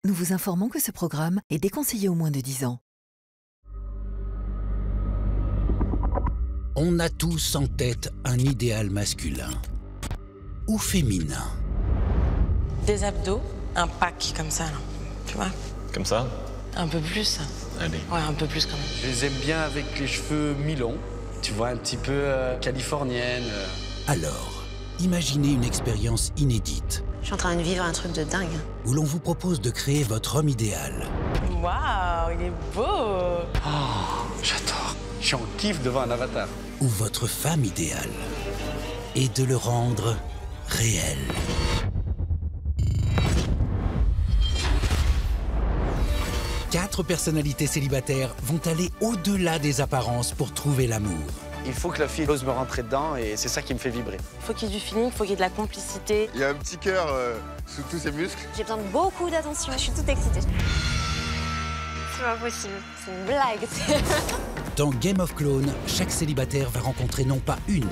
nous vous informons que ce programme est déconseillé aux moins de 10 ans. On a tous en tête un idéal masculin ou féminin. Des abdos, un pack comme ça, là. Tu vois? Comme ça? Un peu plus. Allez. Ouais, un peu plus quand même. Je les aime bien avec les cheveux mi-longs, tu vois, un petit peu californienne. Alors, imaginez une expérience inédite Je suis en train de vivre un truc de dingue. où l'on vous propose de créer votre homme idéal. Waouh, il est beau! Oh, j'adore. Je suis en kiff devant un avatar. Ou votre femme idéale, et de le rendre réel. Quatre personnalités célibataires vont aller au-delà des apparences pour trouver l'amour. Il faut que la fille ose me rentrer dedans et c'est ça qui me fait vibrer. Il faut qu'il y ait du feeling, il faut qu'il y ait de la complicité. Il y a un petit cœur sous tous ses muscles. J'ai besoin de beaucoup d'attention. Je suis toute excitée. C'est pas possible. C'est une blague. Dans Game of Clones, chaque célibataire va rencontrer non pas une,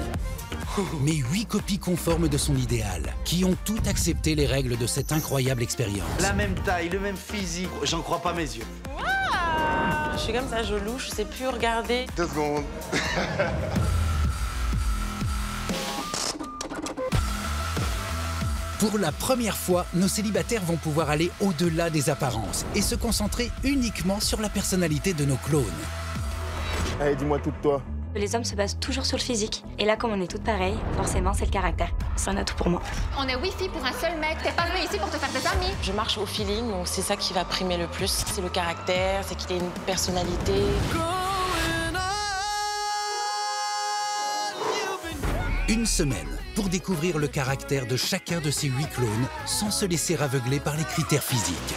mais 8 copies conformes de son idéal, qui ont toutes accepté les règles de cette incroyable expérience. La même taille, le même physique, j'en crois pas mes yeux. Je suis comme ça, je louche, je sais plus où regarder. 2 secondes. Pour la première fois, nos célibataires vont pouvoir aller au-delà des apparences et se concentrer uniquement sur la personnalité de nos clones. Allez, dis-moi tout de toi. Les hommes se basent toujours sur le physique. Et là, comme on est toutes pareilles, forcément, c'est le caractère. C'est un atout pour moi. On est wifi pour un seul mec. T'es pas venu ici pour te faire des amis. Je marche au feeling, donc c'est ça qui va primer le plus. C'est le caractère, c'est qu'il ait une personnalité. Une semaine pour découvrir le caractère de chacun de ces 8 clones sans se laisser aveugler par les critères physiques.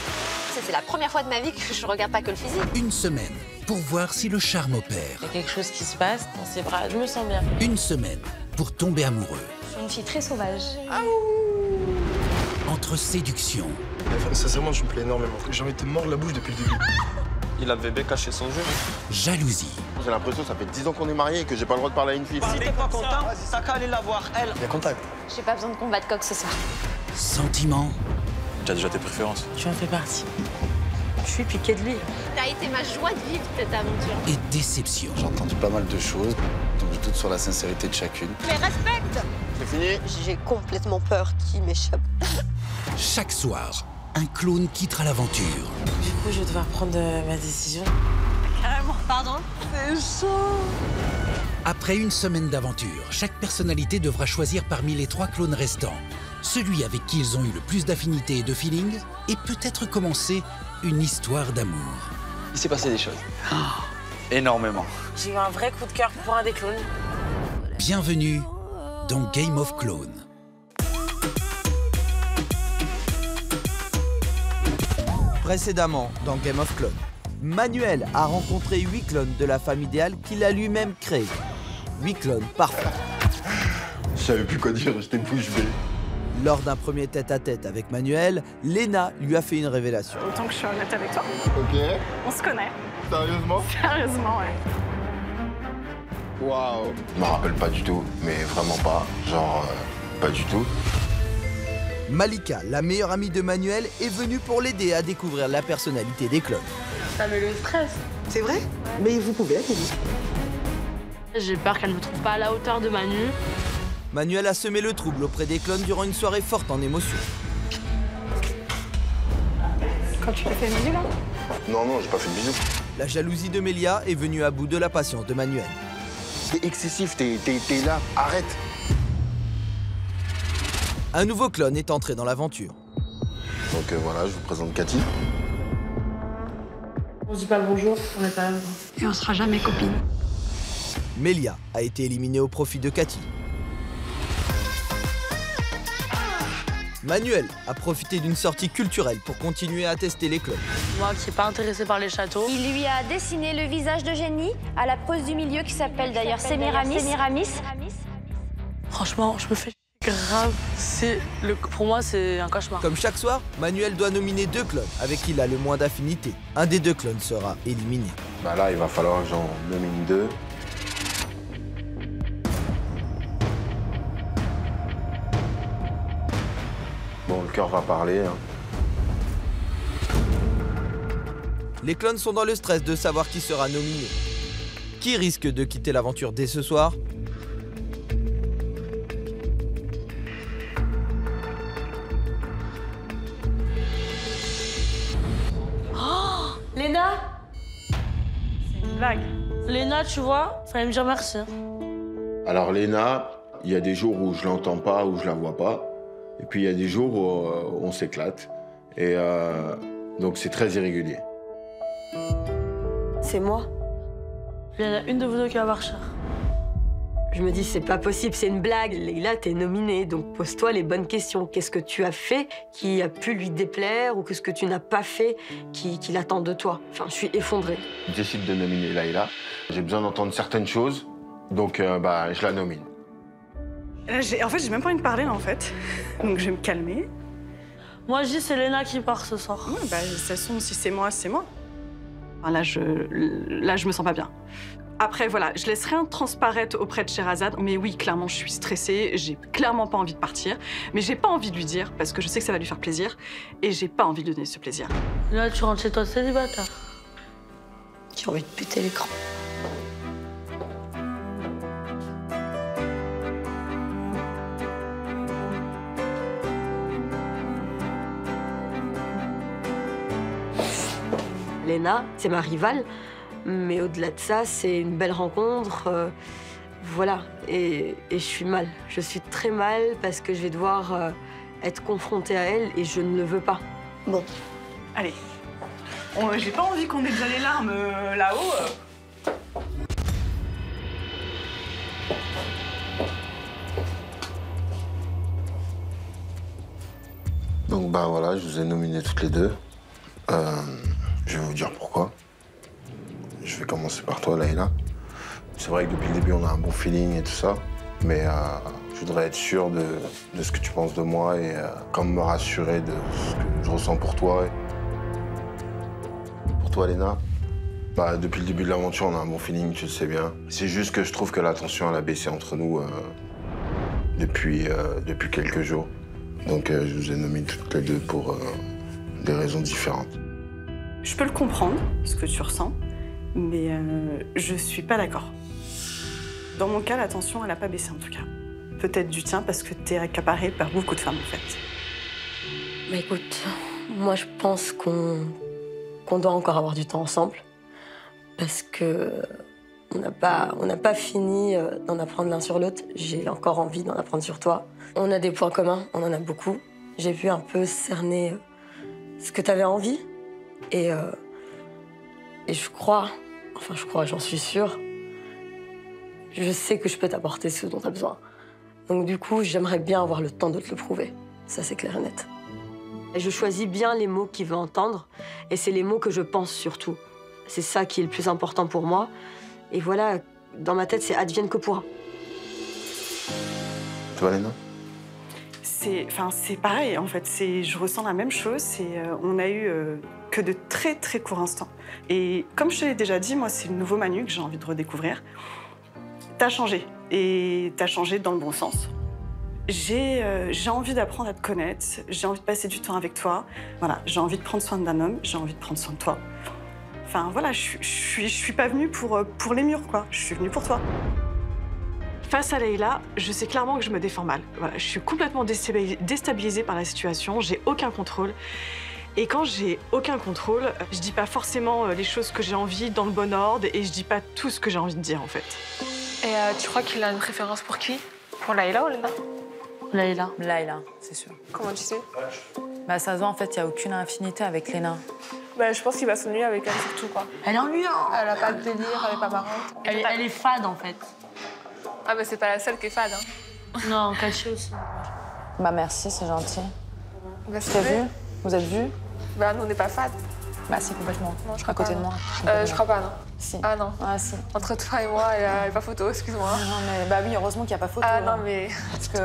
C'est la première fois de ma vie que je regarde pas que le physique. Une semaine pour voir si le charme opère. Il y a quelque chose qui se passe dans ses bras, je me sens bien. Une semaine pour tomber amoureux. Je suis une fille très sauvage. Entre séduction, Sincèrement, je me plais énormément. J'ai envie de te mordre la bouche depuis le début. Il avait bien caché son jeu. jalousie J'ai l'impression que ça fait 10 ans qu'on est mariés et que j'ai pas le droit de parler à une fille. Si t'es pas content, t'as qu'à aller la voir, elle. Il y a contact. J'ai pas besoin de combattre quoi que ce soit. sentiment Tu as déjà tes préférences. Tu en fais partie. Je suis piquée de lui. T'as été ma joie de vivre cette aventure. et déception. J'ai entendu pas mal de choses, donc je doute sur la sincérité de chacune. Mais respecte. C'est fini? J'ai complètement peur qu'il m'échappe. Chaque soir, un clone quittera l'aventure. Du coup, je vais devoir prendre ma décision. Carrément. Pardon? C'est chaud. Après une semaine d'aventure, chaque personnalité devra choisir parmi les 3 clones restants celui avec qui ils ont eu le plus d'affinité et de feeling, et peut-être commencer une histoire d'amour. Il s'est passé des choses. Énormément. J'ai eu un vrai coup de cœur pour un des clones. Bienvenue dans Game of Clones. Précédemment, dans Game of Clones, Manuel a rencontré 8 clones de la femme idéale qu'il a lui-même créée. 8 clones parfaits. Je savais plus quoi dire, j'étais bouche bée. Lors d'un premier tête-à-tête avec Manuel, Lena lui a fait une révélation. Autant que je suis honnête avec toi. Ok. On se connaît. Sérieusement? Sérieusement, ouais. Waouh. Je me rappelle pas du tout, mais vraiment pas. Genre, pas du tout. Malika, la meilleure amie de Manuel, est venue pour l'aider à découvrir la personnalité des clones. Ça met le stress. C'est vrai? Mais vous pouvez aller. J'ai peur qu'elle ne me trouve pas à la hauteur de Manu. Manuel a semé le trouble auprès des clones durant une soirée forte en émotions. Quand tu t'es fait une bisou, là? Non, non, j'ai pas fait de bisous. La jalousie de Melia est venue à bout de la patience de Manuel. T'es excessif, t'es là. Arrête. Un nouveau clone est entré dans l'aventure. Donc voilà, je vous présente Cathy. On se dit pas bonjour, on n'est pas... Et on sera jamais copines. Melia a été éliminée au profit de Cathy. Manuel a profité d'une sortie culturelle pour continuer à tester les clones. Moi qui n'ai pas intéressé par les châteaux. Il lui a dessiné le visage de Jenny à la prose du milieu qui s'appelle d'ailleurs Sémiramis. Franchement, je me fais grave. Pour moi, c'est un cauchemar. Comme chaque soir, Manuel doit nominer 2 clones avec qui il a le moins d'affinité. Un des 2 clones sera éliminé. Bah là, il va falloir que j'en nomine 2. Bon, le cœur va parler. Hein. Les clones sont dans le stress de savoir qui sera nominé. Qui risque de quitter l'aventure dès ce soir? Oh, Léna? C'est une blague. Léna, tu vois, fallait me dire merci. Alors Léna, il y a des jours où je l'entends pas, où je la vois pas. Et puis il y a des jours où on s'éclate. Et donc c'est très irrégulier. C'est moi. Il y en a une de vous deux qui va marcher. Je me dis, c'est pas possible, c'est une blague. Leïla, t'es nominée, donc pose-toi les bonnes questions. Qu'est-ce que tu as fait qui a pu lui déplaire ou qu'est-ce que tu n'as pas fait qui attend de toi? Enfin, je suis effondrée. Je décide de nominer Leïla. J'ai besoin d'entendre certaines choses, donc je la nomine. En fait, j'ai même pas envie de parler, là, en fait. Donc je vais me calmer. Moi, je dis c'est Léna qui part ce soir. Ouais, de toute façon, si c'est moi, c'est moi. Enfin, là, je me sens pas bien. Après, voilà, je laisse rien transparaître auprès de Sherazade, mais oui, clairement, je suis stressée, j'ai clairement pas envie de partir, mais j'ai pas envie de lui dire, parce que je sais que ça va lui faire plaisir, et j'ai pas envie de lui donner ce plaisir. Là, tu rentres chez toi célibataire. J'ai envie de péter l'écran. Léna, c'est ma rivale. Mais au-delà de ça, c'est une belle rencontre. Voilà. Et je suis mal. Je suis très mal parce que je vais devoir être confrontée à elle et je ne le veux pas. Bon. Allez. J'ai pas envie qu'on ait déjà les larmes là-haut. Donc voilà, je vous ai nominées toutes les deux. Je vais vous dire pourquoi. Je vais commencer par toi, Leïla. C'est vrai que depuis le début, on a un bon feeling et tout ça, mais je voudrais être sûr de ce que tu penses de moi et comme me rassurer de ce que je ressens pour toi. Pour toi, Léna, depuis le début de l'aventure, on a un bon feeling, tu le sais bien. C'est juste que je trouve que la tension, elle a baissé entre nous depuis quelques jours. Donc je vous ai nommé toutes les deux pour des raisons différentes. Je peux le comprendre, ce que tu ressens. Mais je suis pas d'accord. Dans mon cas, la tension, elle a pas baissé en tout cas. Peut-être du tien parce que t'es accaparée par beaucoup de femmes en fait. Bah écoute, moi je pense qu'on doit encore avoir du temps ensemble. Parce que on n'a pas fini d'en apprendre l'un sur l'autre. J'ai encore envie d'en apprendre sur toi. On a des points communs, on en a beaucoup. J'ai pu un peu cerner ce que t'avais envie. Et je crois, j'en suis sûre, je sais que je peux t'apporter ce dont tu as besoin. Donc du coup, j'aimerais bien avoir le temps de te le prouver. Ça, c'est clair et net. Et je choisis bien les mots qu'il veut entendre, et c'est les mots que je pense surtout. C'est ça qui est le plus important pour moi. Et voilà, dans ma tête, c'est advienne que pourra. Toi, Léna? C'est pareil, en fait. Je ressens la même chose. On a eu que de très, très courts instants. Et comme je te l'ai déjà dit, moi, c'est le nouveau Manu que j'ai envie de redécouvrir. T'as changé. Et t'as changé dans le bon sens. J'ai envie d'apprendre à te connaître. J'ai envie de passer du temps avec toi. Voilà, j'ai envie de prendre soin d'un homme. J'ai envie de prendre soin de toi. Enfin, voilà, je suis pas venue pour les murs, quoi. Je suis venue pour toi. Face à Leïla, je sais clairement que je me défends mal. Voilà, je suis complètement déstabilisée par la situation, j'ai aucun contrôle. Et quand j'ai aucun contrôle, je dis pas forcément les choses que j'ai envie dans le bon ordre et je dis pas tout ce que j'ai envie de dire en fait. Et tu crois qu'il a une préférence pour qui? Pour Leïla ou Léna? Leïla. Leïla, c'est sûr. Comment tu sais? Ça se voit en fait, il n'y a aucune affinité avec Léna. Je pense qu'il va s'ennuyer avec elle surtout quoi. Elle est ennuyante. Elle a pas de délire, elle est pas marrante. Elle est fade en fait. Ah c'est pas la seule qui est fade hein. Non, cachée aussi. Merci, c'est gentil. T'as vu? Vous êtes vus? Nous on n'est pas fade. Si, complètement. Non, je à côté de moi. Je crois pas, non. Si. Ah non. Ah si. Entre toi et moi, il n'y a pas photo, excuse-moi. Non mais oui, heureusement qu'il n'y a pas photo. Ah non mais... Parce que...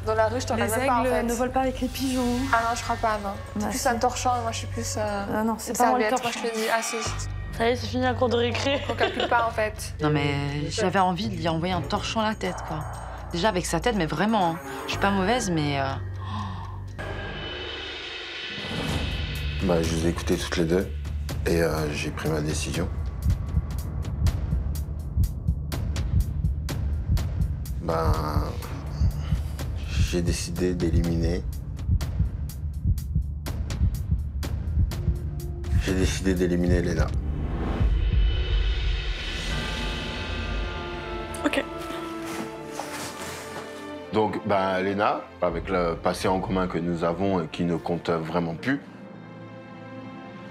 Dans la rue, je t'en ramène pas en fait. Les aigles ne volent pas avec les pigeons. Ah non, je crois pas, non. T'es plus un torchon et moi je suis plus... Ah non, c'est pas moi le torchon. Moi je te dis, ah si. Ça y est, c'est fini la cour de récré. On calcule pas en fait. Non mais j'avais envie de lui envoyer un torchon à la tête quoi. Déjà avec sa tête, mais vraiment. Hein. Je suis pas mauvaise mais... Je vous ai écouté toutes les deux. Et j'ai pris ma décision. J'ai décidé d'éliminer. J'ai décidé d'éliminer Léna. Ok. Donc, Léna, avec le passé en commun que nous avons et qui ne compte vraiment plus,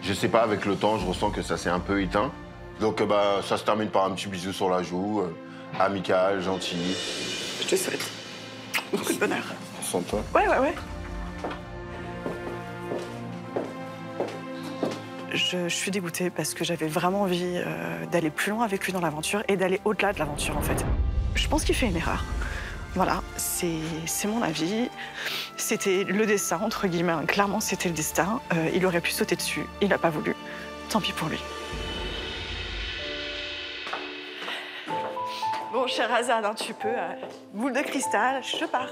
je sais pas, avec le temps, je ressens que ça s'est un peu éteint. Donc, ça se termine par un petit bisou sur la joue, amical, gentil. Je te souhaite beaucoup de bonheur. Sans toi. Ouais. Je suis dégoûtée parce que j'avais vraiment envie d'aller plus loin avec lui dans l'aventure et d'aller au-delà de l'aventure, en fait. Je pense qu'il fait une erreur. Voilà, c'est mon avis. C'était le destin, entre guillemets. Clairement, c'était le destin. Il aurait pu sauter dessus. Il n'a pas voulu. Tant pis pour lui. Bon, cher Azad, hein, tu peux. Boule de cristal, je pars.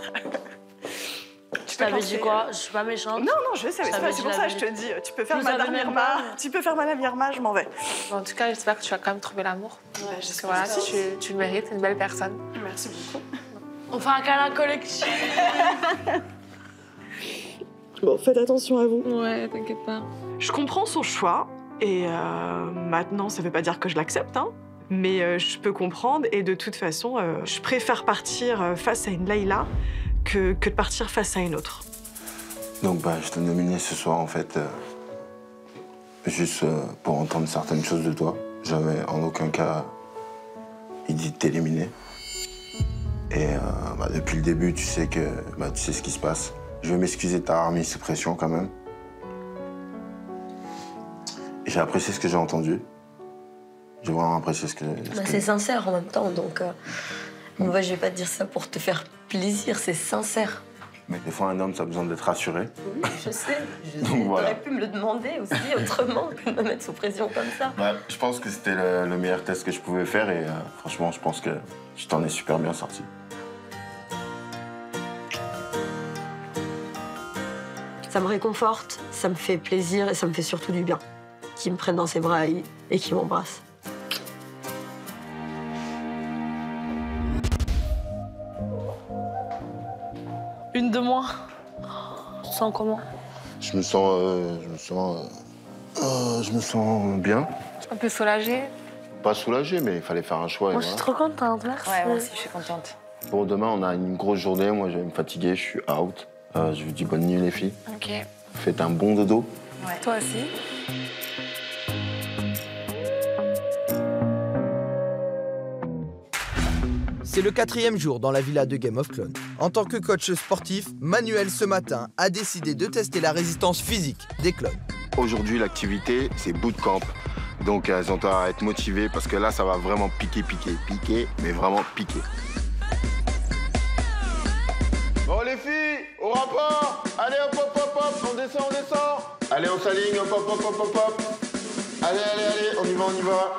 Tu t'avais dit quoi? Je suis pas méchante. Non, je sais, c'est pour ça que je te dis. Tu peux faire Madame Irma. Tu peux faire Madame Irma, je m'en vais. Bon, en tout cas, j'espère que tu vas quand même trouver l'amour. Ouais, parce que voilà, tu le mérites, t'es une belle personne. Merci beaucoup. On fait un câlin collectif. Bon, faites attention à vous. Ouais, t'inquiète pas. Je comprends son choix. Et maintenant, ça veut pas dire que je l'accepte, hein. Mais je peux comprendre. Et de toute façon, je préfère partir face à une Layla que de partir face à une autre. Donc, je t'ai nominé ce soir, en fait, juste pour entendre certaines choses de toi. J'avais en aucun cas idée de t'éliminer. Et depuis le début, tu sais ce qui se passe. Je vais m'excuser de t'avoir mis sous pression quand même. J'ai apprécié ce que j'ai entendu. J'ai vraiment apprécié ce que... C'est sincère en même temps, donc je vais pas te dire ça pour te faire plaisir, c'est sincère. Mais des fois, un homme, ça a besoin d'être rassuré. Oui, je sais. Donc, voilà. T'aurais pu me le demander aussi autrement que de me mettre sous pression comme ça. Je pense que c'était le meilleur test que je pouvais faire et franchement, je pense que je t'en ai super bien sorti. Ça me réconforte, ça me fait plaisir et ça me fait surtout du bien. Qu'il me prenne dans ses bras et qu'il m'embrasse. Une de moins. Tu te sens comment? Je me sens bien. Un peu soulagée? Pas soulagé, mais il fallait faire un choix. Moi, je suis trop contente, merci. Ouais, moi aussi, je suis contente. Bon, demain, on a une grosse journée. Moi, je vais me fatiguer, je suis out. Je vous dis bonne nuit, les filles. Ok. Faites un bon dodo. Ouais. Toi aussi. C'est le 4e jour dans la villa de Game of Clones. En tant que coach sportif, Manuel, ce matin, a décidé de tester la résistance physique des clones. Aujourd'hui, l'activité, c'est bootcamp. Donc, elles ont à être motivées parce que là, ça va vraiment piquer, mais vraiment piquer. Bon, les filles, au rapport. Allez, hop, on descend. Allez, on s'aligne, hop. Allez, on y va.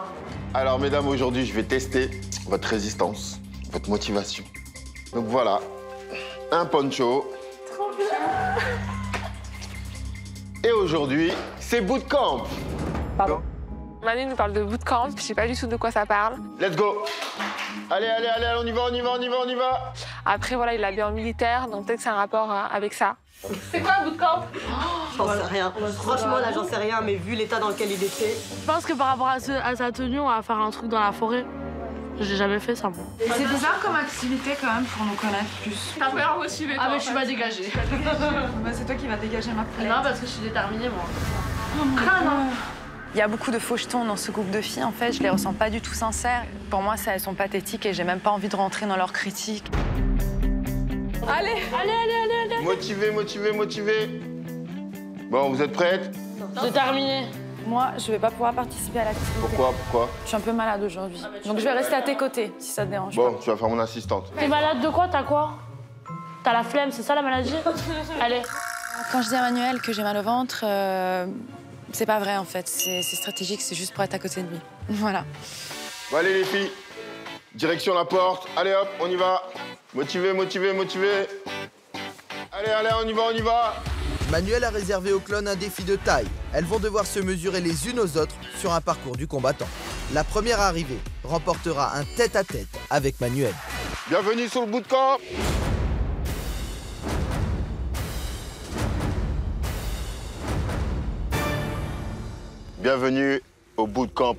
Alors, mesdames, aujourd'hui, je vais tester votre résistance, votre motivation. Donc voilà, un poncho. Trop bien. Et aujourd'hui, c'est bootcamp. Pardon. Manu nous parle de bootcamp, je sais pas du tout de quoi ça parle. Let's go. Allez, on y va. Après, voilà, il est habillé en militaire, donc peut-être que c'est un rapport avec ça. C'est quoi un bootcamp? J'en sais rien. Franchement, là, j'en sais rien, mais vu l'état dans lequel il était... Je pense que par rapport à sa tenue, on va faire un truc dans la forêt. J'ai jamais fait ça, moi. C'est bizarre comme activité, quand même, pour nous connaître plus. T'as peur motivé, Ah, mais je suis pas dégagée. C'est toi qui vas dégager ma poulette. Non, parce que je suis déterminée, moi. Il y a beaucoup de faux jetons dans ce groupe de filles, en fait. Je les ressens pas du tout sincères. Pour moi, elles sont pathétiques et j'ai même pas envie de rentrer dans leurs critiques. Allez. Motivé. Bon, vous êtes prêtes? Déterminée. Moi, je vais pas pouvoir participer à l'activité. Pourquoi? Je suis un peu malade aujourd'hui. Donc je vais rester à tes côtés, si ça te dérange Bon, tu vas faire mon assistante. T'es malade de quoi? T'as quoi? T'as la flemme, c'est ça la maladie? Allez. Quand je dis à Manuel que j'ai mal au ventre, c'est pas vrai en fait. C'est stratégique, c'est juste pour être à côté de lui. Voilà. Bon, allez les filles, direction la porte. Allez hop, on y va. Motivé. Allez, on y va. Manuel a réservé aux clones un défi de taille. Elles vont devoir se mesurer les unes aux autres sur un parcours du combattant. La première arrivée remportera un tête-à-tête avec Manuel. Bienvenue sur le bootcamp. Bienvenue au bootcamp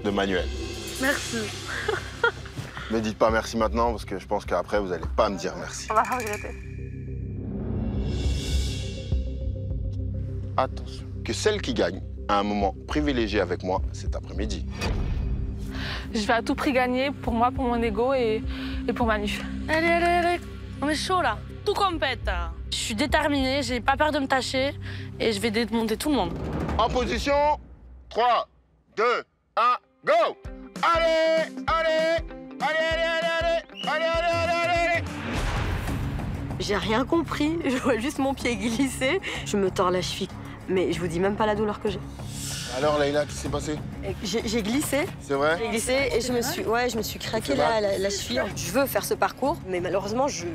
de Manuel. Merci. Ne dites pas merci maintenant parce que je pense qu'après vous allez pas me dire merci. On va regretter. Attention, que celle qui gagne a un moment privilégié avec moi cet après-midi. Je vais à tout prix gagner pour moi, pour mon ego et pour Manu. Allez, allez, allez. On est chaud là. Tout compète. Je suis déterminée, j'ai pas peur de me tâcher et je vais démonter tout le monde. En position, 3, 2, 1, go! Allez, allez, allez, allez, allez, allez, allez, allez, allez, allez. J'ai rien compris, je vois juste mon pied glisser. Je me tords la cheville, mais je vous dis même pas la douleur que j'ai. Alors Leïla, qu'est-ce qui s'est passé? J'ai glissé. C'est vrai? J'ai glissé et je me suis craqué la cheville. Je veux faire ce parcours, mais malheureusement, je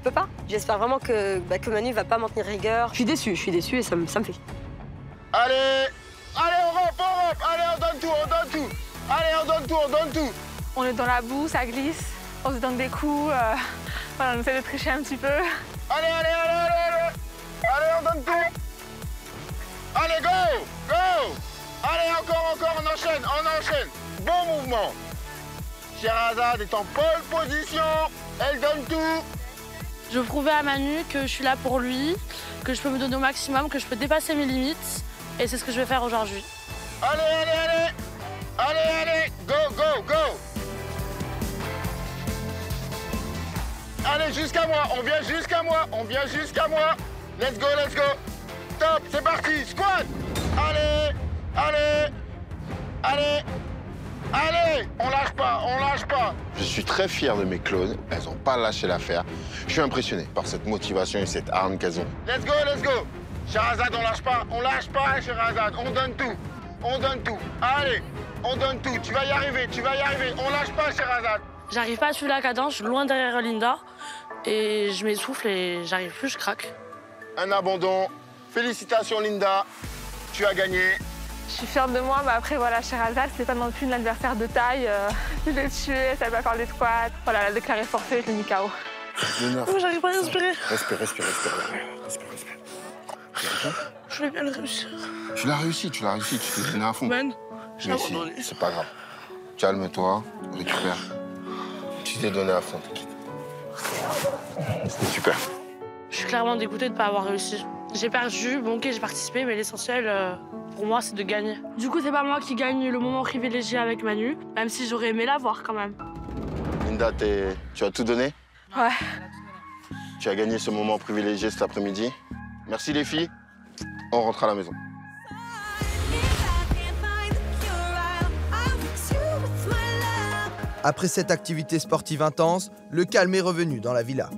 peux pas. J'espère vraiment que Manu va pas m'en tenir rigueur. Je suis déçue et ça me fait. Allez, allez, on rampe, allez, on donne tout. Allez, on donne tout. On est dans la boue, ça glisse, on se donne des coups, voilà, on essaie de tricher un petit peu. Allez, on donne tout. Allez, go. Allez, encore, on enchaîne. Bon mouvement. Sherazade est en pole position, elle donne tout. Je veux prouver à Manu que je suis là pour lui, que je peux me donner au maximum, que je peux dépasser mes limites. Et c'est ce que je vais faire aujourd'hui. Allez, go. Allez, jusqu'à moi, on vient jusqu'à moi. Let's go. Top, c'est parti, squat. Allez, on lâche pas. Je suis très fier de mes clones, elles n'ont pas lâché l'affaire. Je suis impressionné par cette motivation et cette arme qu'elles ont. Let's go. Sherazade, on lâche pas, Sherazade, on donne tout. Allez, on donne tout, tu vas y arriver, on lâche pas, Sherazade. J'arrive pas à suivre la cadence, je suis loin derrière Linda. Et je m'essouffle et j'arrive plus, je craque. Un abandon. Félicitations, Linda. Tu as gagné. Je suis fière de moi, mais après, voilà, Sherazade, c'est pas non plus une adversaire de taille. Je l'ai tuée, elle savait pas faire les squats. Voilà, elle a déclaré forfait, je l'ai mis KO. Oh, j'arrive pas à respirer. Respire. Je vais bien le réussir. Tu l'as réussi, tu t'es donné à fond. Man, mais c'est pas grave. Calme-toi, récupère. Tu t'es donné à fond, t'inquiète. C'était super. Je suis clairement dégoûtée de ne pas avoir réussi. J'ai perdu, bon ok, j'ai participé, mais l'essentiel pour moi, c'est de gagner. Du coup, c'est pas moi qui gagne le moment privilégié avec Manu, même si j'aurais aimé l'avoir quand même. Linda, tu as tout donné? Ouais. Tu as gagné ce moment privilégié cet après-midi. Merci les filles. On rentre à la maison. Après cette activité sportive intense, le calme est revenu dans la villa.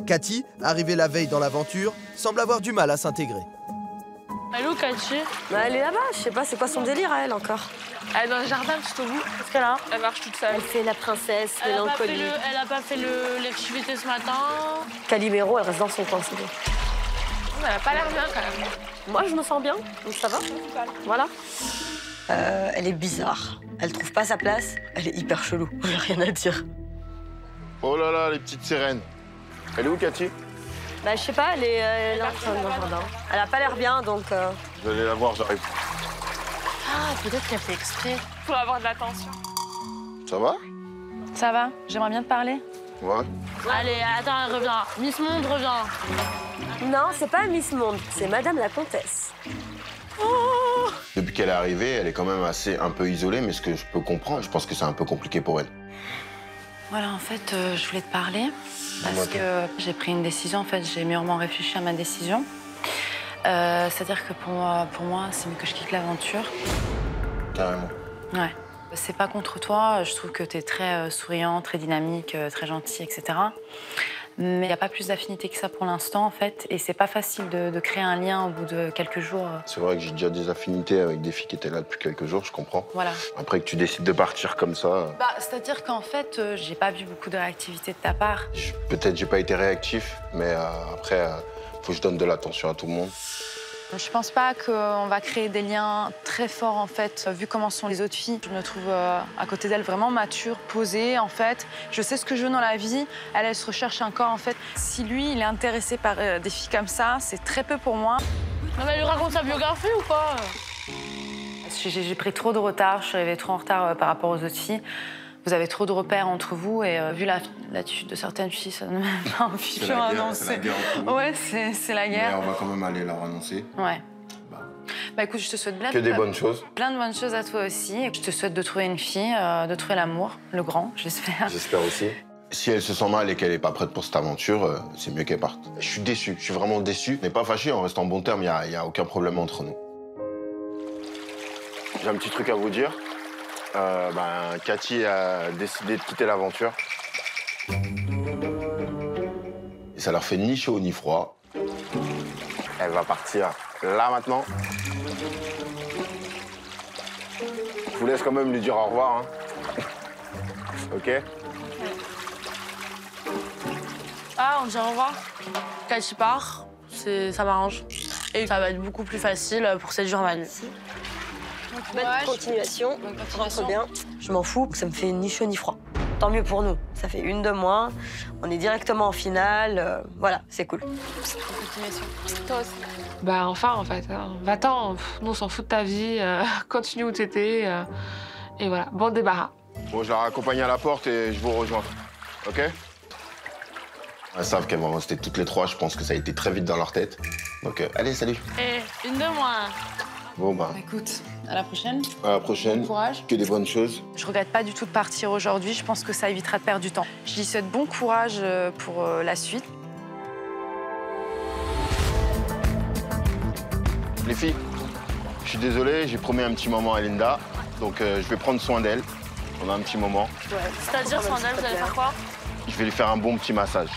Cathy, arrivée la veille dans l'aventure, semble avoir du mal à s'intégrer. Elle est où, Cathy? Elle est là-bas, je sais pas, c'est quoi son délire à elle encore? Elle est dans le jardin tout au bout. Qu'est-ce qu'elle a? Elle marche toute seule. Elle fait la princesse, mélancolie. Elle a pas fait l'activité ce matin. Calimero, elle reste dans son coin, c'est bon. Elle a pas l'air bien quand même. Moi, je me sens bien, ça va. Voilà. Elle est bizarre. Elle trouve pas sa place. Elle est hyper chelou. J'ai rien à dire. Oh là là, les petites sirènes. Elle est où, Cathy? Bah, je sais pas, elle est là dans le jardin. Elle a pas l'air bien, donc... Je vais aller la voir, j'arrive. Ah, peut-être qu'elle fait exprès. Pour avoir de l'attention. Ça va? Ça va, j'aimerais bien te parler. Ouais. Allez, attends, elle revient. Miss Monde revient. Non, c'est pas Miss Monde, c'est Madame la Comtesse. Oh! Depuis qu'elle est arrivée, elle est quand même un peu isolée, mais ce que je peux comprendre, je pense que c'est un peu compliqué pour elle. Voilà, en fait, je voulais te parler parce que j'ai pris une décision. En fait, j'ai mûrement réfléchi à ma décision. C'est-à-dire que pour moi, c'est mieux que je quitte l'aventure. Carrément. Ouais. C'est pas contre toi. Je trouve que t'es très souriant, très dynamique, très gentil, etc. Mais il n'y a pas plus d'affinité que ça pour l'instant, en fait. Et c'est pas facile de créer un lien au bout de quelques jours. C'est vrai que j'ai déjà des affinités avec des filles qui étaient là depuis quelques jours, je comprends. Voilà. Après que tu décides de partir comme ça... Bah, c'est-à-dire qu'en fait, j'ai pas vu beaucoup de réactivité de ta part. Peut-être j'ai pas été réactif, mais après, Faut que je donne de l'attention à tout le monde. Je pense pas qu'on va créer des liens très forts, en fait, vu comment sont les autres filles. Je me trouve à côté d'elle vraiment mature, posée, en fait. Je sais ce que je veux dans la vie. Elle se recherche un corps, en fait. Si lui, il est intéressé par des filles comme ça, c'est très peu pour moi. Non, mais elle lui raconte sa biographie ou pas? J'ai pris trop de retard, je suis arrivée trop en retard par rapport aux autres filles. Vous avez trop de repères entre vous et vu l'attitude de certaines filles, ça ne m'a pas envie de annoncer. Ouais, c'est la guerre. Mais on va quand même aller leur annoncer. Ouais. Bah écoute, je te souhaite que des bonnes choses. Plein de bonnes choses à toi aussi. Je te souhaite de trouver une fille, de trouver l'amour, le grand, j'espère. J'espère aussi. Si elle se sent mal et qu'elle n'est pas prête pour cette aventure, c'est mieux qu'elle parte. Je suis déçu, je suis vraiment déçu. On n'est pas fâchés, on reste en bon terme, il n'y a aucun problème entre nous. J'ai un petit truc à vous dire. Cathy a décidé de quitter l'aventure. Et ça leur fait ni chaud ni froid. Elle va partir là maintenant. Je vous laisse quand même lui dire au revoir. Hein. Ok? Ah, on dit au revoir. Cathy part, ça m'arrange. Et ça va être beaucoup plus facile pour séduire Manu. Bonne continuation, rentre bien. Je m'en fous, ça me fait ni chaud ni froid. Tant mieux pour nous. Ça fait une de moins, on est directement en finale. Voilà, c'est cool. Continuation. Toi aussi. Bah enfin, en fait. Hein. Va-t'en, nous on s'en fout de ta vie. Continue où tu étais. Et voilà, bon débarras. Bon, je la raccompagne à la porte et je vous rejoins. Ok? Elles savent qu'elles vont rester toutes les trois. Je pense que ça a été très vite dans leur tête. Donc, allez, salut. Et une de moins. Bon, bah. Écoute, à la prochaine. À la prochaine. Bon courage. Que des bonnes choses. Je regrette pas du tout de partir aujourd'hui. Je pense que ça évitera de perdre du temps. Je lui souhaite bon courage pour la suite. Les filles, je suis désolé, j'ai promis un petit moment à Linda. Donc, je vais prendre soin d'elle pendant un petit moment. Ouais. C'est-à-dire, soin d'elle, vous allez faire quoi? Je vais lui faire un bon petit massage.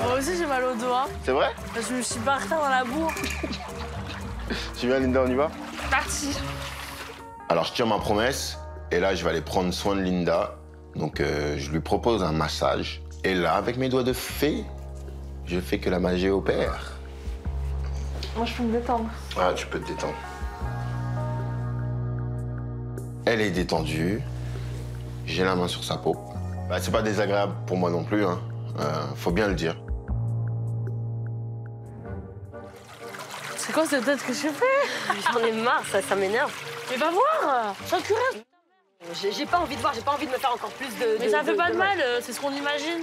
Moi aussi, j'ai mal au dos. Hein. C'est vrai? Je me suis barrée dans la boue. Tu viens, Linda, on y va? Parti. Alors, je tiens ma promesse. Et là, je vais aller prendre soin de Linda. Donc, je lui propose un massage. Et là, avec mes doigts de fée, je fais que la magie opère. Moi, je peux me détendre. Ah, tu peux te détendre. Elle est détendue. J'ai la main sur sa peau. Bah, c'est pas désagréable pour moi non plus, hein. Faut bien le dire. C'est quoi cette tête que je fais? J'en ai marre, ça m'énerve. Mais va voir! Sois curieuse! J'ai pas envie de voir, j'ai pas envie de me faire encore plus de... Mais ça fait pas de mal, c'est ce qu'on imagine.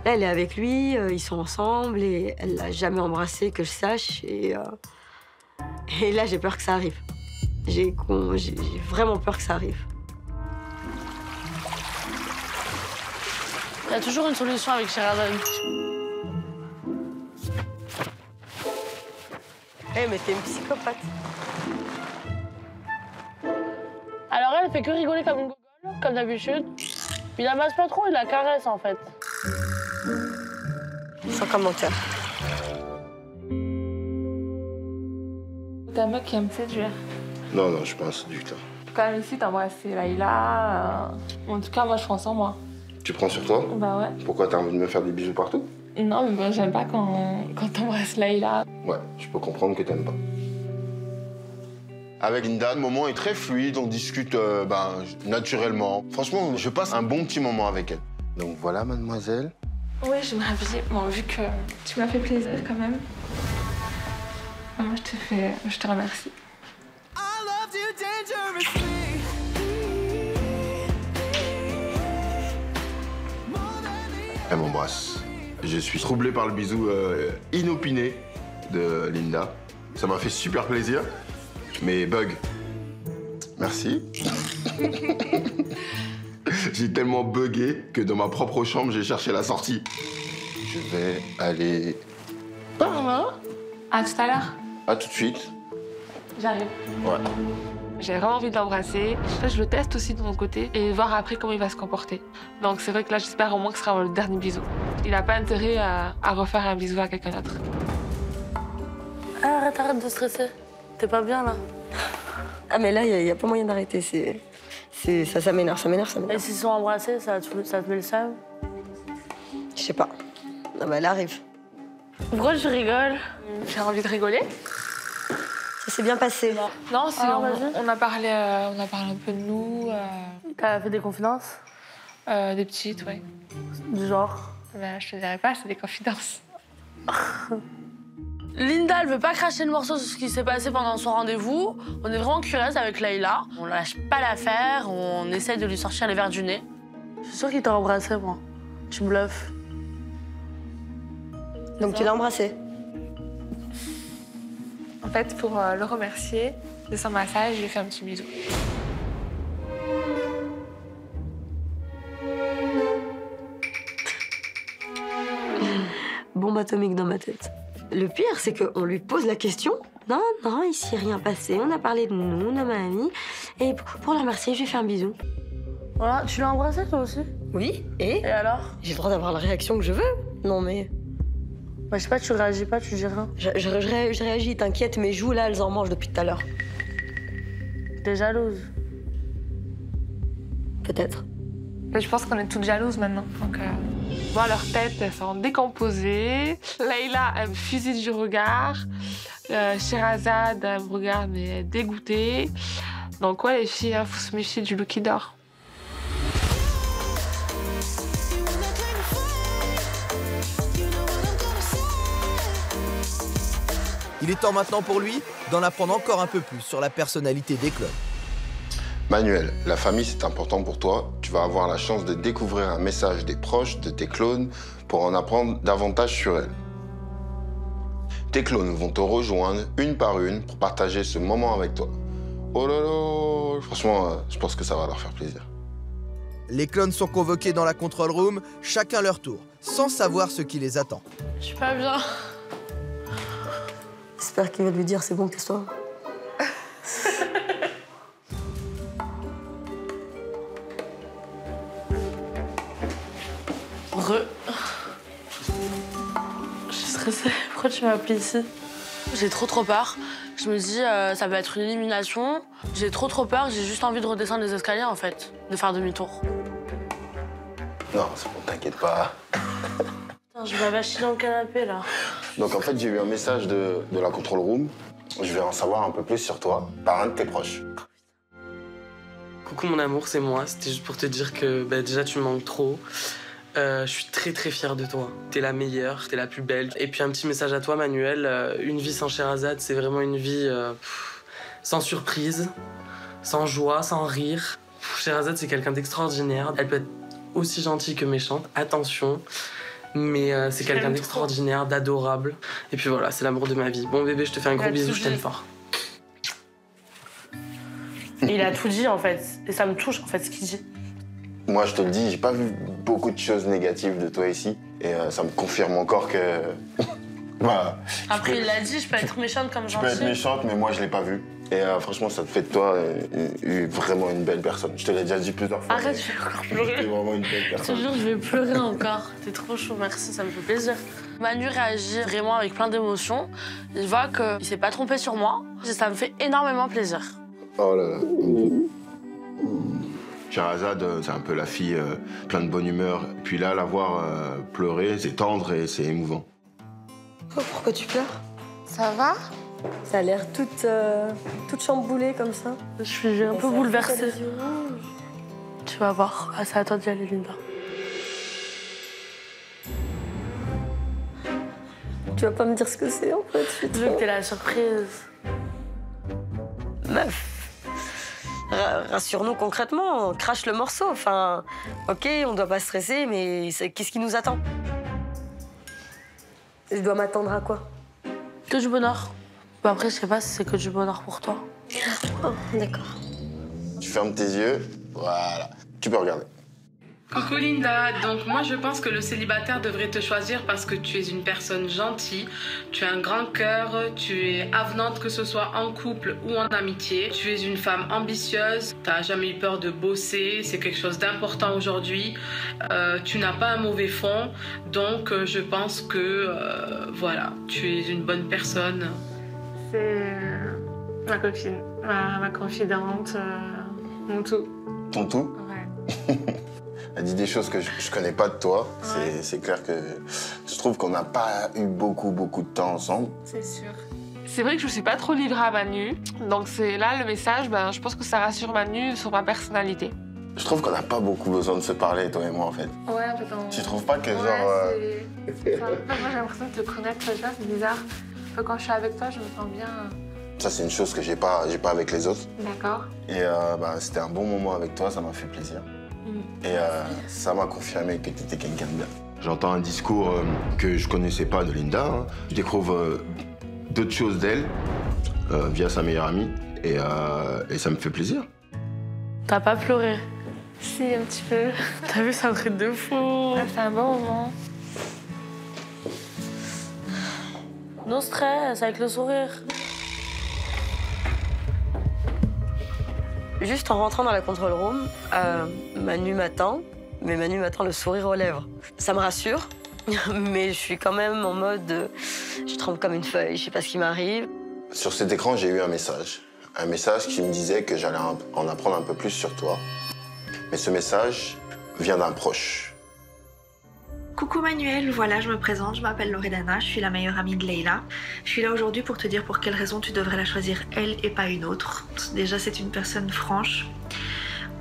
Là, elle est avec lui, ils sont ensemble et elle l'a jamais embrassé que je sache. Et là, j'ai peur que ça arrive. J'ai vraiment peur que ça arrive. Il y a toujours une solution avec Sherazade. Eh, mais t'es une psychopathe. Alors elle fait que rigoler comme une gogole, comme d'habitude. Il la masse pas trop, il la caresse en fait. Sans commentaire. T'es un mec qui aime séduire. Non, non, je suis pas un séducteur. Quand même ici, t'as embrassé Laïla. En tout cas, moi, je prends en moi. Tu prends sur toi? Bah ouais. Pourquoi t'as envie de me faire des bisous partout? Non, mais moi, j'aime pas quand t'embrasses Laïla. Ouais, je peux comprendre que t'aimes pas. Avec Linda, le moment est très fluide, on discute naturellement. Franchement, je passe un bon petit moment avec elle. Donc voilà, mademoiselle. Oui, j'aimerais bien. Bon, vu que tu m'as fait plaisir quand même. Moi, je te remercie. Elle m'embrasse. Je suis troublé par le bisou inopiné de Linda. Ça m'a fait super plaisir. Mais Bug, merci. J'ai tellement bugué que dans ma propre chambre, j'ai cherché la sortie. Je vais aller par là. À tout à l'heure. À tout de suite. J'arrive. Ouais. J'ai vraiment envie de l'embrasser. Je le teste aussi de mon côté et voir après comment il va se comporter. Donc c'est vrai que là, j'espère au moins que ce sera le dernier bisou. Il n'a pas intérêt à refaire un bisou à quelqu'un d'autre. Arrête de stresser. T'es pas bien là. Ah mais là, il n'y a pas moyen d'arrêter. Ça m'énerve. Et s'ils sont embrassés, ça te met le seum? Je sais pas. Ah bah, elle arrive. Pourquoi tu rigoles? J'ai envie de rigoler. Ça s'est bien passé. Non, on a parlé un peu de nous. T'as fait des confidences? Des petites, ouais. Du genre? Ben, je te dirais pas, c'est des confidences. Linda, elle veut pas cracher le morceau sur ce qui s'est passé pendant son rendez-vous. On est vraiment curieuse avec Layla. On lâche pas l'affaire, on essaye de lui sortir les verres du nez. Je suis sûre qu'il t'a embrassé, moi. Tu bluffes. Donc tu l'as embrassé? En fait, pour le remercier de son massage, je lui ai fait un petit bisou. Bombe atomique dans ma tête. Le pire, c'est qu'on lui pose la question. Non, non, il s'est rien passé. On a parlé de nous, de ma amie. Et pour la remercier, je lui ai fait un bisou. Voilà, tu l'as embrassé toi aussi? Oui, et alors? J'ai le droit d'avoir la réaction que je veux. Non, mais... Bah, je sais pas, tu réagis pas, tu dis rien. Je réagis, t'inquiète, mes joues, là, elles en mangent depuis tout à l'heure. T'es jalouse? Peut-être. Je pense qu'on est toutes jalouses maintenant. Donc, moi, leurs têtes, elles sont décomposées. Layla, elle me fusille du regard. Sherazade, elle me regarde, mais elle est dégoûtée. Donc, ouais, les filles, faut se méfier du loup qui dort. Il est temps maintenant pour lui d'en apprendre encore un peu plus sur la personnalité des clones. Manuel, la famille c'est important pour toi. Tu vas avoir la chance de découvrir un message des proches de tes clones pour en apprendre davantage sur elles. Tes clones vont te rejoindre une par une pour partager ce moment avec toi. Oh là là, franchement, je pense que ça va leur faire plaisir. Les clones sont convoqués dans la control room, chacun leur tour, sans savoir ce qui les attend. Je suis pas bien. J'espère qu'il va lui dire c'est bon, casse-toi. Je suis stressée. Pourquoi tu m'as appelée ici? J'ai trop peur. Je me dis, ça va être une élimination. J'ai trop peur, j'ai juste envie de redescendre les escaliers, en fait. De faire demi-tour. Non, c'est bon, t'inquiète pas. Putain, je vais m'avacher dans le canapé, là. Donc en fait, j'ai eu un message de la control room. Je vais en savoir un peu plus sur toi par un de tes proches. Coucou mon amour, c'est moi. C'était juste pour te dire que déjà tu me manques trop. Je suis très fière de toi. T'es la meilleure, t'es la plus belle. Et puis un petit message à toi Manuel, une vie sans Sherazade, c'est vraiment une vie sans surprise, sans joie, sans rire. Sherazade c'est quelqu'un d'extraordinaire. Elle peut être aussi gentille que méchante, attention. Mais c'est quelqu'un d'extraordinaire, d'adorable. Et puis voilà, c'est l'amour de ma vie. Bon bébé, je te fais un gros bisou, je t'aime fort. Il a tout dit en fait, et ça me touche en fait ce qu'il dit. Moi, je te le dis, j'ai pas vu beaucoup de choses négatives de toi ici. Et ça me confirme encore que... voilà. Après, il l'a dit, je peux être méchante comme gentille. Je peux être méchante, mais moi, je l'ai pas vu. Et franchement, ça te fait de toi vraiment une belle personne. Je te l'ai déjà dit plusieurs fois. Arrête, je vais encore pleurer. T'es vraiment une belle personne. Je te jure, je vais pleurer encore. T'es trop chaud, merci, ça me fait plaisir. Manu réagit vraiment avec plein d'émotions. Il voit qu'il s'est pas trompé sur moi. Et ça me fait énormément plaisir. Oh là là. Sherazade, c'est un peu la fille plein de bonne humeur. Puis là, la voir pleurer, c'est tendre et c'est émouvant. Oh, pourquoi tu pleures? Ça va? Ça a l'air toute chamboulée comme ça. Je suis un peu bouleversée. Tu vas voir. Ah, c'est à toi d'y aller, Linda. Tu vas pas me dire ce que c'est en fait. Je veux que t'aies la surprise. Meuf, rassure-nous concrètement, crache le morceau. Enfin, ok, on doit pas stresser, mais qu'est-ce qui nous attend? Je dois m'attendre à quoi? Que du bonheur. Bah après, je sais pas si c'est que du bonheur pour toi. Oh, d'accord. Tu fermes tes yeux, voilà. Tu peux regarder. Coucou Linda, donc moi je pense que le célibataire devrait te choisir parce que tu es une personne gentille, tu as un grand cœur, tu es avenante que ce soit en couple ou en amitié, tu es une femme ambitieuse, tu n'as jamais eu peur de bosser, c'est quelque chose d'important aujourd'hui, tu n'as pas un mauvais fond, donc je pense que voilà, tu es une bonne personne. C'est ma copine, ma confidente, mon tout. Ton tout? Ouais. Elle dit des choses que je connais pas de toi. Ouais. C'est clair que je trouve qu'on n'a pas eu beaucoup de temps ensemble. C'est sûr. C'est vrai que je me suis pas trop livrée à Manu. Donc c'est là le message, je pense que ça rassure Manu sur ma personnalité. Je trouve qu'on n'a pas beaucoup besoin de se parler, toi et moi, en fait. Ouais, en fait, Tu trouves pas que genre... moi, j'ai l'impression de te connaître, tu vois, c'est bizarre. Quand je suis avec toi, je me sens bien. Ça, c'est une chose que j'ai pas avec les autres. D'accord. Et c'était un bon moment avec toi, ça m'a fait plaisir. Et ça m'a confirmé que tu étais quelqu'un de bien. J'entends un discours que je connaissais pas de Linda. Hein. Je découvre d'autres choses d'elle via sa meilleure amie. Et ça me fait plaisir. T'as pas pleuré? Si, un petit peu. T'as vu, c'est un truc de fou. C'est un bon moment. No stress, avec le sourire. Juste en rentrant dans la control room, Manu m'attend, mais Manu m'attend le sourire aux lèvres. Ça me rassure, mais je suis quand même en mode... je tremble comme une feuille, je sais pas ce qui m'arrive. Sur cet écran, j'ai eu un message. Un message qui me disait que j'allais en apprendre un peu plus sur toi. Mais ce message vient d'un proche. Coucou Manuel, voilà, je me présente, je m'appelle Loredana, je suis la meilleure amie de Leïla. Je suis là aujourd'hui pour te dire pour quelle raison tu devrais la choisir elle et pas une autre. Déjà, c'est une personne franche,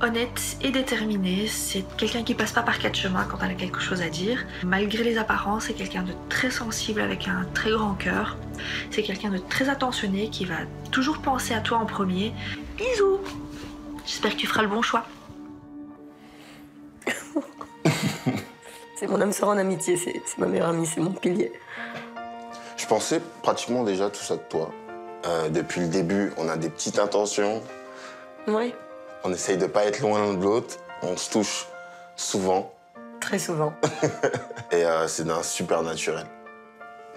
honnête et déterminée. C'est quelqu'un qui passe pas par quatre chemins quand elle a quelque chose à dire. Malgré les apparences, c'est quelqu'un de très sensible avec un très grand cœur. C'est quelqu'un de très attentionné qui va toujours penser à toi en premier. Bisous! J'espère que tu feras le bon choix. C'est mon âme sœur en amitié, c'est ma meilleure amie, c'est mon pilier. Je pensais pratiquement déjà tout ça de toi. Depuis le début, on a des petites intentions. Oui. On essaye de pas être loin l'un de l'autre. On se touche souvent. Très souvent. Et c'est d'un super naturel.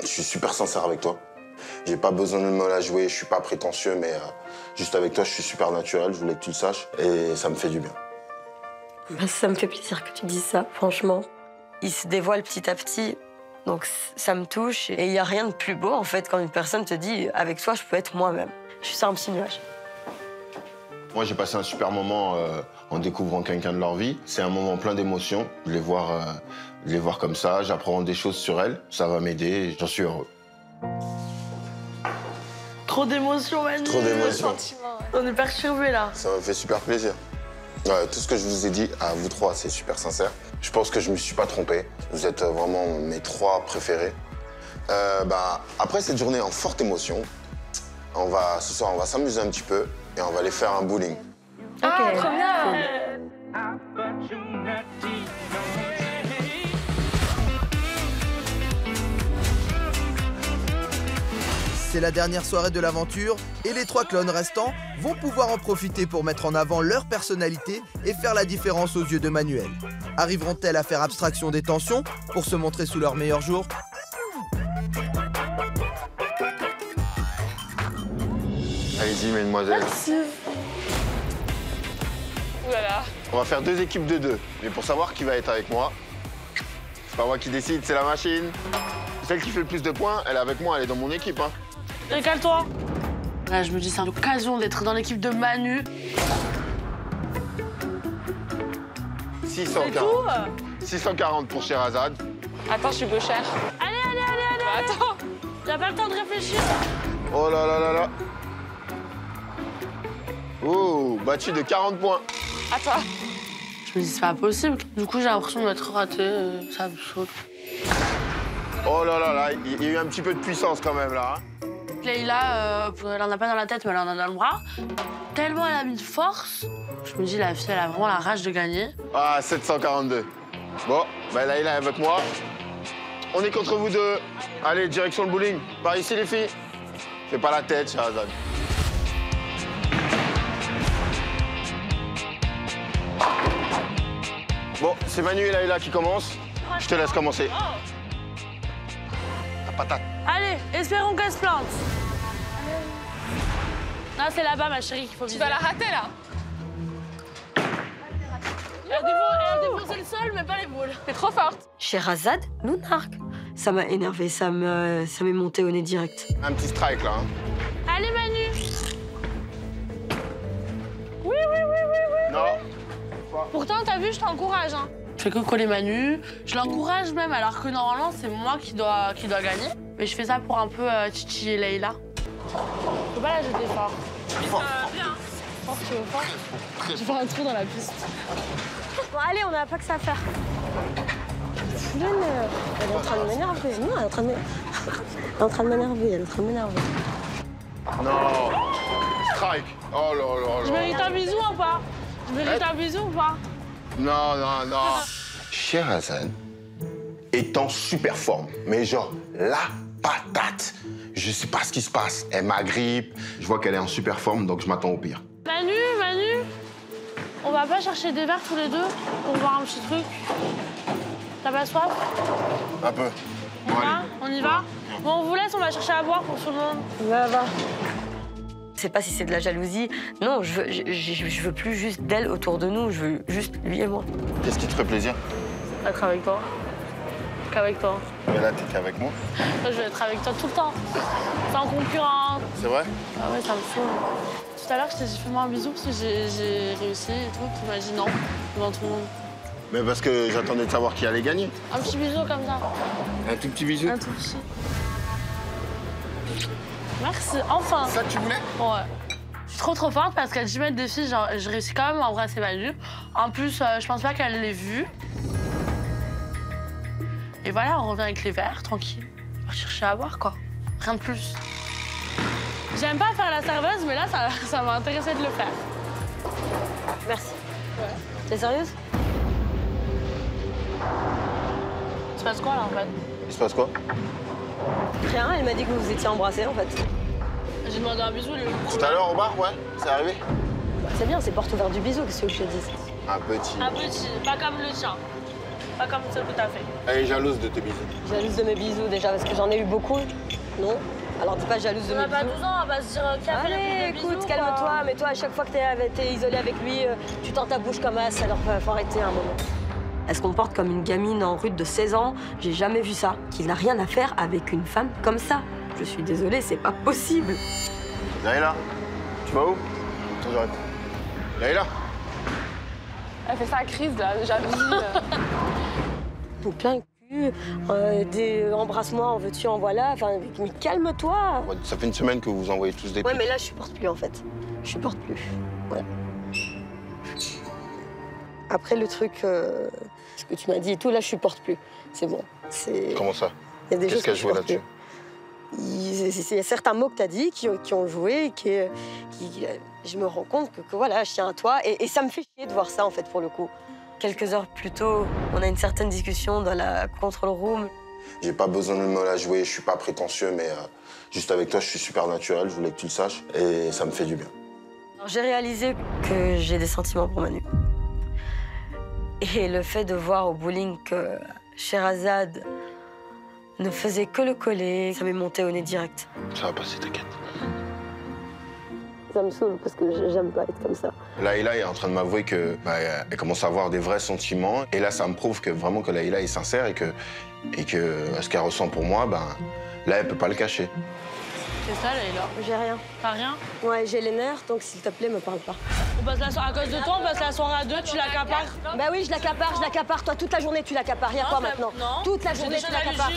Je suis super sincère avec toi. J'ai pas besoin de me la jouer, je suis pas prétentieux, mais juste avec toi, je suis super naturel, je voulais que tu le saches. Et ça me fait du bien. Ça me fait plaisir que tu dises ça, franchement. Il se dévoile petit à petit, donc ça me touche. Et il n'y a rien de plus beau, en fait, quand une personne te dit « avec toi, je peux être moi-même ». Je suis sur un petit nuage. Moi, j'ai passé un super moment en découvrant quelqu'un de leur vie. C'est un moment plein d'émotions. De les voir comme ça, j'apprends des choses sur elles. Ça va m'aider, j'en suis heureux. Trop d'émotions, Manu. Trop d'émotions. On est perturbés, là. Ça me fait super plaisir. Tout ce que je vous ai dit à vous trois, c'est super sincère. Je pense que je me suis pas trompé. Vous êtes vraiment mes trois préférés. Après cette journée en forte émotion, ce soir, on va s'amuser un petit peu et on va aller faire un bowling. Ah, trop bien. C'est la dernière soirée de l'aventure et les trois clones restants vont pouvoir en profiter pour mettre en avant leur personnalité et faire la différence aux yeux de Manuel. Arriveront-elles à faire abstraction des tensions pour se montrer sous leur meilleur jour? Allez-y, mesdemoiselles. Merci. Ouh là là. On va faire 2 équipes de 2. Mais pour savoir qui va être avec moi, c'est pas moi qui décide, c'est la machine. Celle qui fait le plus de points, elle est avec moi, elle est dans mon équipe. Hein. Décale-toi. Là, je me dis, c'est l'occasion d'être dans l'équipe de Manu. 640. 640 pour Sherazade. Attends, je suis gauchère. Allez. Attends. T'as pas le temps de réfléchir. Oh là là là là. Oh, battu de 40 points. Attends. Je me dis, c'est pas possible. Du coup, j'ai l'impression d'être raté. Ça me saute. Oh là là là, il y a eu un petit peu de puissance quand même là. Leïla, elle en a pas dans la tête, mais elle en a dans le bras. Tellement elle a mis de force. Je me dis, la fille, elle a vraiment la rage de gagner. Ah, 742. Bon, Leïla est avec moi. On est contre vous deux. Allez, direction le bowling. Par ici, les filles. Fais pas la tête, Sherazade. Bon, c'est Manu et Leïla qui commencent. Je te laisse commencer. La patate. Allez, espérons qu'elle se plante. Non, c'est là-bas, ma chérie, qu'il faut viser. Tu vas la rater, là. Elle a défoncé le sol, mais pas les boules. T'es trop forte. Sherazade nous nargue. Ça m'a énervé, ça m'est monté au nez direct. Un petit strike, là. Hein. Allez, Manu. Oui. Non. Pourtant, t'as vu, je t'encourage. Hein. Je fais que coller Manu. Je l'encourage même, alors que normalement, c'est moi qui dois gagner. Mais je fais ça pour un peu titiller Leïla. Je peux pas la jeter fort. Bien. Fort, tu veux fort? Je vais faire un trou dans la piste. Bon, allez, on n'a pas que ça à faire. Elle est en train de m'énerver. Non, elle est en train de m'énerver. Elle est en train de m'énerver. Non. Strike. Oh là là là. Je mérite un bisou ou pas? Je mérite un bisou ou pas? Non, non, non. Sherazade est en super forme, mais genre la patate. Je sais pas ce qui se passe. Elle m'agrippe. Je vois qu'elle est en super forme, donc je m'attends au pire. Manu, on va pas chercher des verres tous les deux pour boire un petit truc? T'as pas soif? Un peu. Bon, on y va? Bon, on vous laisse, on va chercher à boire pour tout le monde. Va. Je sais pas si c'est de la jalousie. Non, je veux plus juste d'elle autour de nous. Je veux juste lui et moi. Qu'est-ce qui te ferait plaisir? Être avec toi. Qu'avec toi. Mais là, t'es qu'avec moi. Moi, je vais être avec toi tout le temps. Sans concurrent. C'est vrai? Ah ouais, ça me saoule. Tout à l'heure, je t'ai dit fais-moi un bisou parce que j'ai réussi et tout. Tu m'as dit non, devant tout le monde. Mais parce que j'attendais de savoir qui allait gagner. Un petit bisou comme ça. Un tout petit bisou? Un tout petit. Merci, enfin. C'est ça que tu voulais? Ouais. Je suis trop forte parce qu'à 10 mètres des filles, genre, je réussis quand même à embrasser Manu. En plus, je pense pas qu'elle l'ait vu. Et voilà, on revient avec les verres, tranquille. On va chercher à boire, quoi. Rien de plus. J'aime pas faire la serveuse, mais là, ça m'a intéressé de le faire. Merci. Ouais. T'es sérieuse? Il se passe quoi, là, en fait? Il se passe quoi? Rien, elle m'a dit que vous vous étiez embrassés, en fait. J'ai demandé un bisou, lui. Tout à l'heure, au bar, ouais? C'est arrivé? Bah, c'est bien, c'est porte ouverte du bisou, qu'est-ce que je te dis? Un petit. Un petit, pas comme le tien. Pas comme celui que t'as fait. Elle est jalouse de tes bisous. Jalouse de mes bisous, déjà, parce que j'en ai eu beaucoup. Non? Alors dis pas jalouse de mes bisous. On a pas 12 ans, on va se dire qui a fait le plus de bisous. Écoute, calme-toi, mais toi, à chaque fois que t'es isolée avec lui, tu tends ta bouche comme as, alors faut arrêter un moment. Elle se comporte comme une gamine en rude de 16 ans. J'ai jamais vu ça. Qu'il n'a rien à faire avec une femme comme ça. Je suis désolée, c'est pas possible. Laïla, tu vas où? Attends, j'arrête. Laïla? Elle fait sa crise, là, de jalousie. Plein de cul, embrasse-moi, en veux-tu, en voilà. Enfin, mais calme-toi. Ouais, ça fait une semaine que vous envoyez tous des Ouais, pics. mais là, je supporte plus, en fait. Je supporte plus. Voilà. Après, le truc, ce que tu m'as dit et tout, là, je supporte plus. C'est bon. Comment ça? Il y a des choses Qu'est-ce qu'elle que je jouait supporte là-dessus? Il y a certains mots que tu as dit qui ont joué, je me rends compte que voilà, je tiens à toi. Et ça me fait chier de voir ça, en fait, pour le coup. Quelques heures plus tôt, on a une certaine discussion dans la control room. J'ai pas besoin de me la jouer, je suis pas prétentieux, mais juste avec toi, je suis super naturel, je voulais que tu le saches, et ça me fait du bien. J'ai réalisé que j'ai des sentiments pour Manu. Et le fait de voir au bowling que Sherazade ne faisait que le coller, ça m'est monté au nez direct. Ça va passer, t'inquiète. Ça me saoule parce que j'aime pas être comme ça. Laïla est en train de m'avouer que elle commence à avoir des vrais sentiments. Et là, ça me prouve que vraiment que Laïla est sincère et que ce qu'elle ressent pour moi, là, elle peut pas le cacher. C'est ça, Laïla? J'ai rien. T'as rien? Ouais, j'ai les nerfs, donc s'il te plaît, me parle pas. On passe la soirée à cause de toi, on passe la soirée à deux, tu l'accapares? Bah oui, je l'accapare. Toi, toute la journée, tu l'accapares. Y'a quoi maintenant? Non. Toute la journée, tu l'accapares.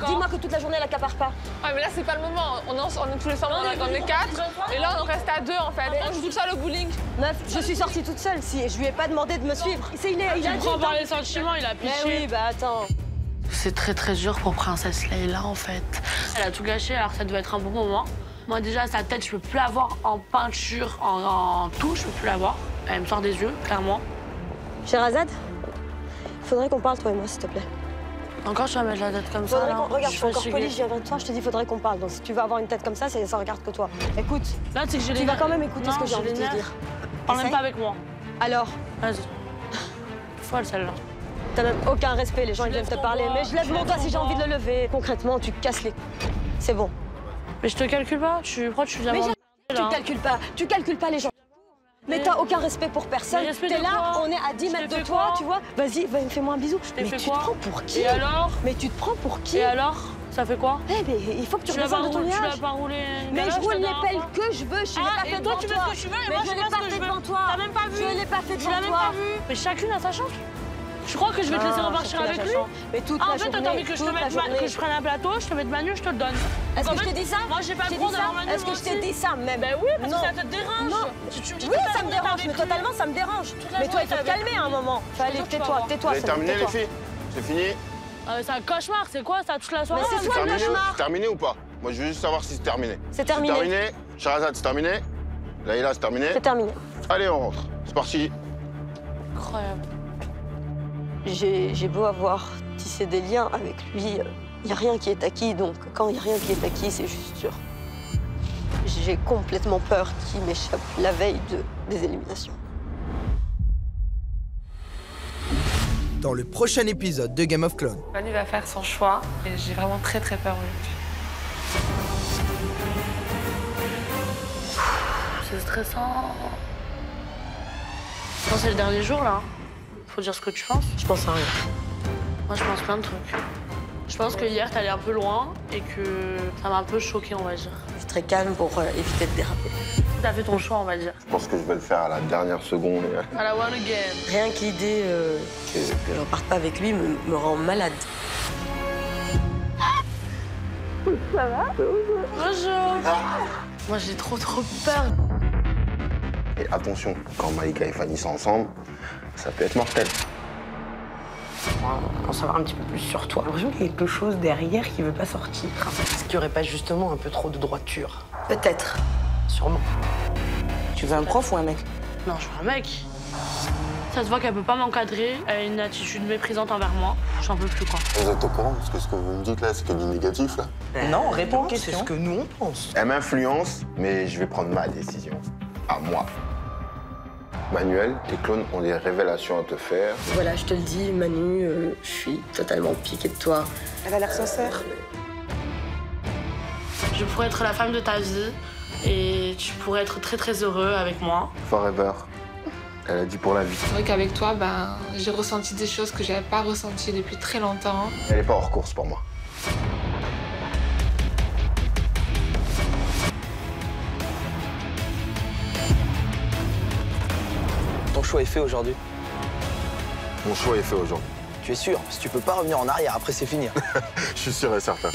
Dis-moi que toute la journée, elle l'accapare pas. Ouais, mais là, c'est pas le moment. On est tous les soirs, on est 4. Et là, on reste à 2, en fait. On joue tout seul au bowling. Meuf, je suis sortie toute seule. Si je lui ai pas demandé de me suivre. Il a prend par les sentiments, il a piché. Mais oui, bah attends. C'est très très dur pour Princesse Leïla, en fait. Elle a tout gâché, alors ça devait être un bon moment. Moi, déjà, sa tête, je peux plus la voir en peinture, en tout, je peux plus la voir. Elle me sort des yeux, clairement. Sherazade, il faudrait qu'on parle, toi et moi, s'il te plaît. Encore, tu vas mettre la tête comme ça, là. Regarde, je suis encore polie, je viens vers toi, je te dis, il faudrait qu'on parle. Donc, si tu veux avoir une tête comme ça regarde que toi. Écoute, là, c'est que j'ai tu vas quand même écouter ce que j'ai envie de te dire. Parle même pas avec moi. Alors? Vas-y. Folle, celle-là. T'as même aucun respect, les gens, ils viennent te parler. Mais je lève mon doigt si j'ai envie de le lever. Concrètement, tu casses les... C'est bon. Mais je te calcule pas, pourquoi tu viens tu calcules pas les gens. Mais t'as aucun respect pour personne. T'es là, on est à 10 mètres de toi, tu vois. Vas-y, fais-moi un bisou. Mais tu te prends pour qui? Et alors? Mais tu te prends pour qui? Et alors? Ça fait quoi? Eh mais il faut que tu redescendes de ton nuage. Tu l'as pas roulé. Mais je roule les pelles que je veux, je l'ai pas fait devant toi. Tu fais ce que tu veux, et moi je l'ai pas fait devant toi. T'as même pas vu. Je l'ai pas fait devant toi. Tu l'as même pas vu. Mais chacune a sa chance. Tu crois que je vais te laisser repartir avec lui? Mais toute en la fait, journée, t'as envie que je prenne un plateau, je te mette Manu, je te le donne. Est-ce que je t'ai dit ça? Moi, j'ai pas le droit d'avoir Manu. Est-ce que je t'ai dit ça même? Ben oui, parce non. que ça te dérange. Non. Oui, ça me dérange, mais totalement, ça me dérange. Mais toi, il faut te calmer à un moment. Allez, tais-toi, tais-toi. Vous avez terminé, les filles? C'est fini? C'est un cauchemar, c'est quoi ça toute la soirée? Mais c'est quoi le cauchemar? C'est terminé ou pas? Moi, je veux juste savoir si c'est terminé. C'est terminé. C'est terminé. Sherazade, c'est terminé. Layla, c'est terminé. C'est terminé. Allez, on rentre. C'est parti. Incroyable. J'ai beau avoir tissé des liens avec lui, il n'y a rien qui est acquis, donc quand il n'y a rien qui est acquis, c'est juste sûr. J'ai complètement peur qu'il m'échappe la veille des éliminations. Dans le prochain épisode de Game of Clones. Manu va faire son choix et j'ai vraiment très peur aujourd'hui. C'est stressant. Je pense que c'est le dernier jour là. Faut dire ce que tu penses. Je pense à rien. Moi, je pense plein de trucs. Je pense que hier, t'allais un peu loin et que ça m'a un peu choquée, on va dire. Je suis très calme pour éviter de déraper. T'as fait ton choix, on va dire. Je pense que je vais le faire à la dernière seconde. À la one again. Rien que l'idée que je reparte pas avec lui me rend malade. Ça va? Bonjour. Moi, j'ai trop peur. Et attention, quand Malika et Fanny sont ensemble, ça peut être mortel. En savoir un petit peu plus sur toi. J'ai l'impression qu'il y a quelque chose derrière qui veut pas sortir. Est-ce qu'il y aurait pas justement un peu trop de droiture? Peut-être. Sûrement. Tu veux un prof ou un mec? Non, je veux un mec. Ça se voit qu'elle peut pas m'encadrer, elle a une attitude méprisante envers moi. J'en peux plus, quoi. Vous êtes au courant? Parce que ce que vous me dites là, c'est que du négatif, là. Non, réponds, c'est ce que nous on pense. Elle m'influence, mais je vais prendre ma décision. À moi. Manuel, tes clones ont des révélations à te faire. Voilà, je te le dis, Manu, je suis totalement piquée de toi. Elle a l'air sincère. Je pourrais être la femme de ta vie et tu pourrais être très heureux avec moi. Forever. Elle a dit pour la vie. C'est vrai qu'avec toi, j'ai ressenti des choses que j'avais pas ressenties depuis très longtemps. Elle n'est pas hors course pour moi. Ton choix est fait aujourd'hui. Mon choix est fait aujourd'hui. Tu es sûr? Parce que tu peux pas revenir en arrière, après c'est fini. Je suis sûr et certain.